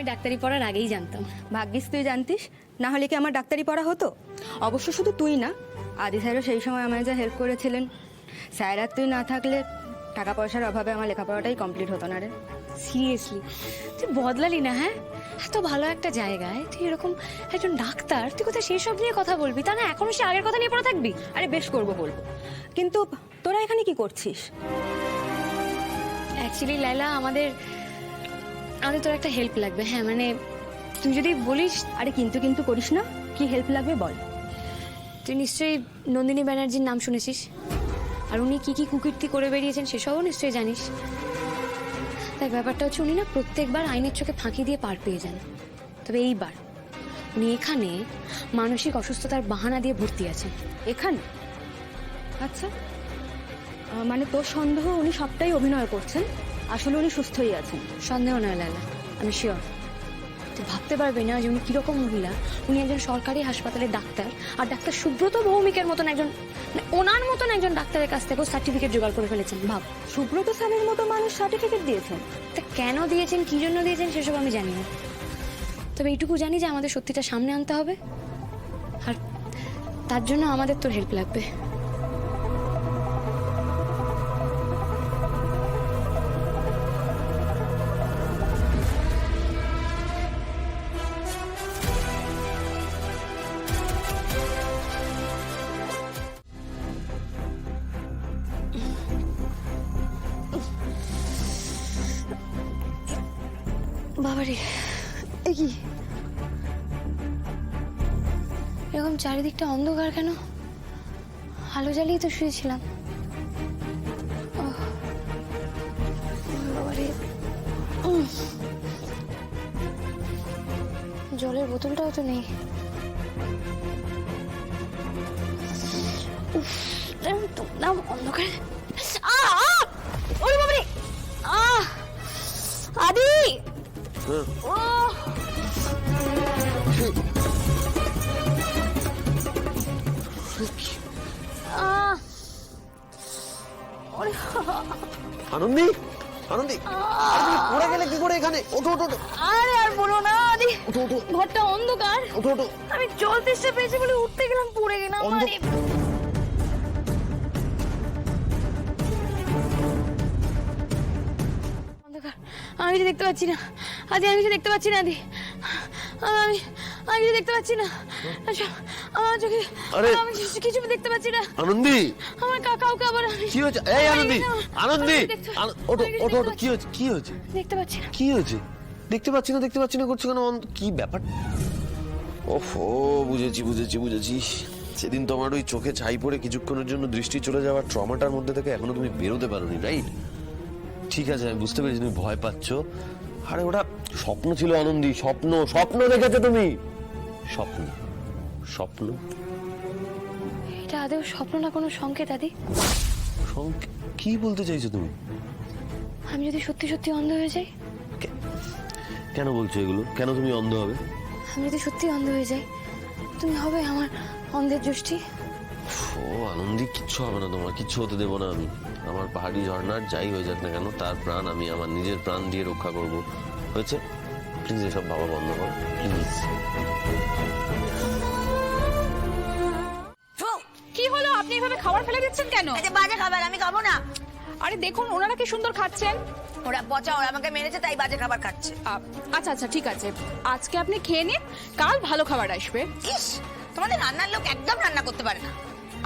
আমি ডাক্তারি পড়ার আগেই জানতাম। ভাগ্যিস তুই জানতিস, না হলে কি আমার ডাক্তারি পড়া হতো? অবশ্য শুধু তুই না, আদি স্যারও সেই সময় আমায় যা হেল্প করেছিলেন। স্যার আর তুই না থাকলে টাকা পয়সার অভাবে আমার লেখাপড়াটাই কমপ্লিট হতো না রে। সিরিয়াসলি তুই বদলালি না? হ্যাঁ, এত ভালো একটা জায়গায় তুই এরকম একজন ডাক্তার, তুই কোথায় সেই সব নিয়ে কথা বলবি? তা না এখনো সে আগের কথা নিয়ে পড়ে থাকবি? আরে বেশ করবো বলবো, কিন্তু তোরা এখানে কি করছিস? অ্যাকচুয়ালি লাইলা, আমাদের তোর একটা হেল্প লাগবে। হ্যাঁ মানে তুই যদি বলিস। আরে কিন্তু কিন্তু করিস না, কি হেল্প লাগবে বল। তুই নিশ্চয়ই নন্দিনী ব্যানার্জির নাম শুনেছিস, আর উনি কি কি কুকীর্তি করে বেরিয়েছেন সেসবও নিশ্চয়ই জানিস। তাই ব্যাপারটা হচ্ছে, উনি না প্রত্যেকবার আইনের চোখে ফাঁকি দিয়ে পার পেয়ে যান। তবে এইবার উনি এখানে মানসিক অসুস্থতার বাহানা দিয়ে ভর্তি আছেন। এখানে? আচ্ছা, মানে তোর সন্দেহ উনি সবটাই অভিনয় করছেন, আসলে উনি সুস্থই আছেন? সন্দেহ নয় লালা, আমি শিওর। তুই ভাবতে পারবি না যে উনি কিরকম মহিলা। উনি একজন সরকারি হাসপাতালের ডাক্তার, আর ডাক্তার সুব্রত ভৌমিকের মতন একজন, মানে ওনার মতন একজন ডাক্তারের কাছ থেকেও সার্টিফিকেট জোগাড় করে ফেলেছেন। ভাব, সুব্রত স্যারের মতো মানুষ সার্টিফিকেট দিয়েছেন? তা কেন দিয়েছেন, কি জন্য দিয়েছেন সেসব আমি জানি না, তবে এইটুকু জানি যে আমাদের সত্যিটা সামনে আনতে হবে, আর তার জন্য আমাদের তোর হেল্প লাগবে। বাবারে, এ কি এরকম চারিদিকটা অন্ধকার কেন? আলো জ্বালিয়ে তো শুয়েছিলাম। বাবারে, জলের বোতলটাও তো নেই। উফ, নাম অন্ধকারে। ওরে বাবারে, আদি! আনন্দি, আনন্দি, পড়ে গেলে কি করে এখানে? ওঠো ওঠো। আরে আর বলো না আদি, ওঠো ওঠো। ঘরটা অন্ধকার। ওঠো ওঠো। আমি জল তেষ্টা পেয়েছি বলে উঠতে গেলাম, পড়ে গেলাম। আরে অন্ধকার, আমি কিছু দেখতে পাচ্ছি না আদি, আমি কিছু দেখতে পাচ্ছি না আদি, আমি কিছু দেখতে পাচ্ছি না। আমার চোখে আমি কিছু দেখতে পাচ্ছি না। আনন্দি, আমার কাউকে আবার কি হয়েছে? এই আনন্দি, আনন্দি, ওঠো ওঠো ওঠো। কি হয়েছে? কি হয়েছে? দেখতে পাচ্ছি না। কি হয়েছে? দেখতে পাচ্ছি না করছো কেন? কি ব্যাপার? ওফো, বুঝেছি বুঝেছি বুঝেছি। সেদিন তোমার ওই চোখে ছাই পড়ে কিছুক্ষণের জন্য দৃষ্টি চলে যাওয়ার ট্রমাটার মধ্যে থেকে এখনো তুমি বেরোতে পারোনি, রাইট? ঠিক আছে, আমি বুঝতে পেরেছি তুমি ভয় পাচ্ছ। আরে ওটা স্বপ্ন ছিল আনন্দি, স্বপ্ন। স্বপ্ন দেখেছো তুমি? স্বপ্ন? স্বপ্ন? এটা আদেও স্বপ্ন না কোনো সংকেত আদি? কি বলতে চাইছো তুমি? আমি যদি সত্যি সত্যি অন্ধ হয়ে যাই? কেন বলছো এগুলো? কেন তুমি অন্ধ হবে? আমি যদি সত্যি অন্ধ হয়ে যাই, তুমি হবে আমার অন্ধের যষ্টি। ও আনন্দি, কিচ্ছু হবে না তোমার, কিচ্ছু হতে দেবো না আমি। আমার পাহাড়ি ঝর্ণার যাই হয়ে যাক না কেন, তার প্রাণ আমি আমার নিজের প্রাণ দিয়ে রক্ষা করব। হয়েছে? প্লিজ এসব ভাবা বন্ধ করো, প্লিজ। কি হলো, আপনি এভাবে খাবার ফেলে দিচ্ছেন কেন? এটা বাজে খাবার, আমি খাবো না। আরে দেখুন, ওনারা কি সুন্দর খাচ্ছেন। ওরা পচা, ওরা আমাকে মেরেছে তাই বাজে খাবার খাচ্ছে। আচ্ছা আচ্ছা ঠিক আছে, আজকে আপনি খেয়ে নিন, কাল ভালো খাবার আসবে। ইস, তোমাদের রান্নার লোক একদম রান্না করতে পারে না।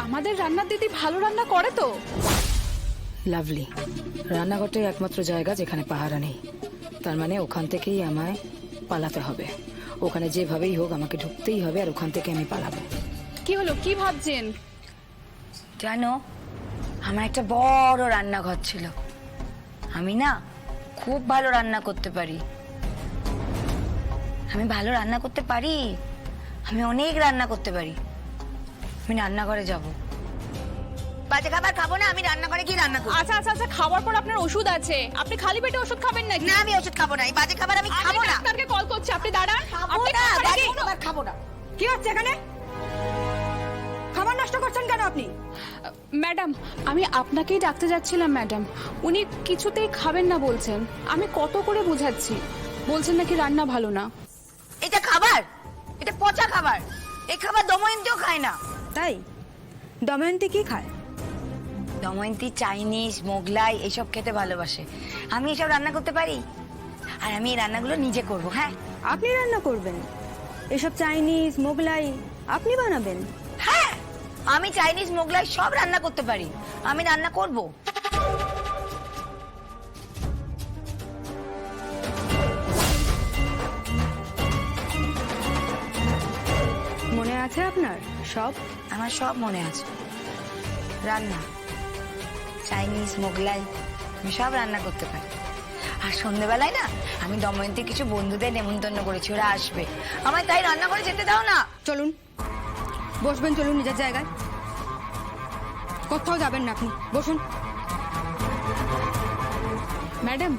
আমাদের রান্নার দিদি ভালো রান্না করে তো। লাভলি, রান্নাঘরটাই একমাত্র জায়গা যেখানে পাহারা নেই। তার মানে ওখান থেকেই আমায় পালাতে হবে। ওখানে যেভাবেই হোক আমাকে ঢুকতেই হবে, আর ওখান থেকে আমি পালাবো। কি হলো, কি ভাবছেন? জানো, আমার একটা বড় রান্নাঘর ছিল। আমি না খুব ভালো রান্না করতে পারি। আমি ভালো রান্না করতে পারি, আমি অনেক রান্না করতে পারি। আমি রান্নাঘরে যাব। বাজে খাবার খাবো না, আমি রান্নাঘরে গিয়ে রান্না করব। আচ্ছা আচ্ছা আচ্ছা, খাবার পর আপনার ওষুধ আছে, আপনি খালি পেটে ওষুধ খাবেন নাকি? না, আমি ওষুধ খাবো না, এই বাজে খাবার আমি খাবো না। ডাক্তারকে কল করছি, আপনি দাঁড়ান। খাবো না, বাজে খাবার খাবো না। কি হচ্ছে এখানে? খাবার নষ্ট করছেন কেন আপনি? ম্যাডাম, আমি আপনাকেই ডাকতে যাচ্ছিলাম ম্যাডাম। উনি কিছুতেই খাবেন না বলছেন, আমি কত করে বোঝাচ্ছি। বলছেন নাকি রান্না ভালো না। এটা খাবার, এটা পচা খাবার। এই খাবার দময়ন্তীও খায় না। তাই দময়ন্তী কি খায়? দময়ন্তী চাইনিজ, মোগলাই এসব খেতে ভালোবাসে। আমি এসব রান্না করতে পারি, আর আমি এই রান্নাগুলো নিজে করব। হ্যাঁ আপনি রান্না করবেন? এসব চাইনিজ মোগলাই আপনি বানাবেন? হ্যাঁ, আমি চাইনিজ মোগলাই সব রান্না করতে পারি। আমি রান্না করব। মনে আছে আপনার সব? আমার সব মনে আছে। রান্না, চাইনিজ, মোগলাই আমি সব রান্না করতে পারি। আর সন্ধ্যেবেলায় না আমি দময়ন্তীর কিছু বন্ধুদের নেমন্তন্ন করেছি, ওরা আসবে। আমায় তাই রান্না করে যেতে দাও না। চলুন বসবেন, চলুন নিজের জায়গায়। কোথাও যাবেন না আপনি, বসুন। ম্যাডাম,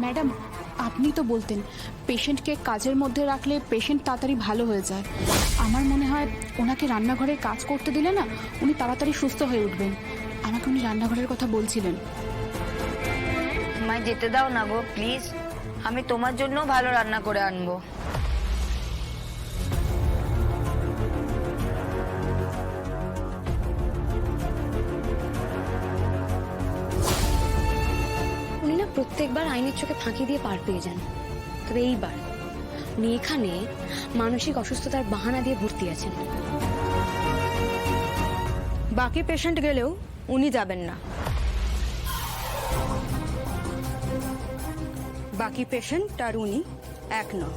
ম্যাডাম আপনি তো বলতেন পেশেন্টকে কাজের মধ্যে রাখলে পেশেন্ট তাড়াতাড়ি ভালো হয়ে যায়। আমার মনে হয় ওনাকে রান্নাঘরের কাজ করতে দিলে না উনি তাড়াতাড়ি সুস্থ হয়ে উঠবেন। আমাকে উনি রান্নাঘরের কথা বলছিলেন। আমায় যেতে দাও না গো প্লিজ। আমি তোমার জন্য ভালো রান্না করে আনবো। উনি না প্রত্যেকবার আইনের চোখে ফাঁকি দিয়ে পার পেয়ে যান, তবে এইবার উনি এখানে মানসিক অসুস্থতার বাহানা দিয়ে ভর্তি আছেন। বাকি পেশেন্ট গেলেও উনি যাবেন না। বাকি পেশেন্ট আর উনি এক নয়।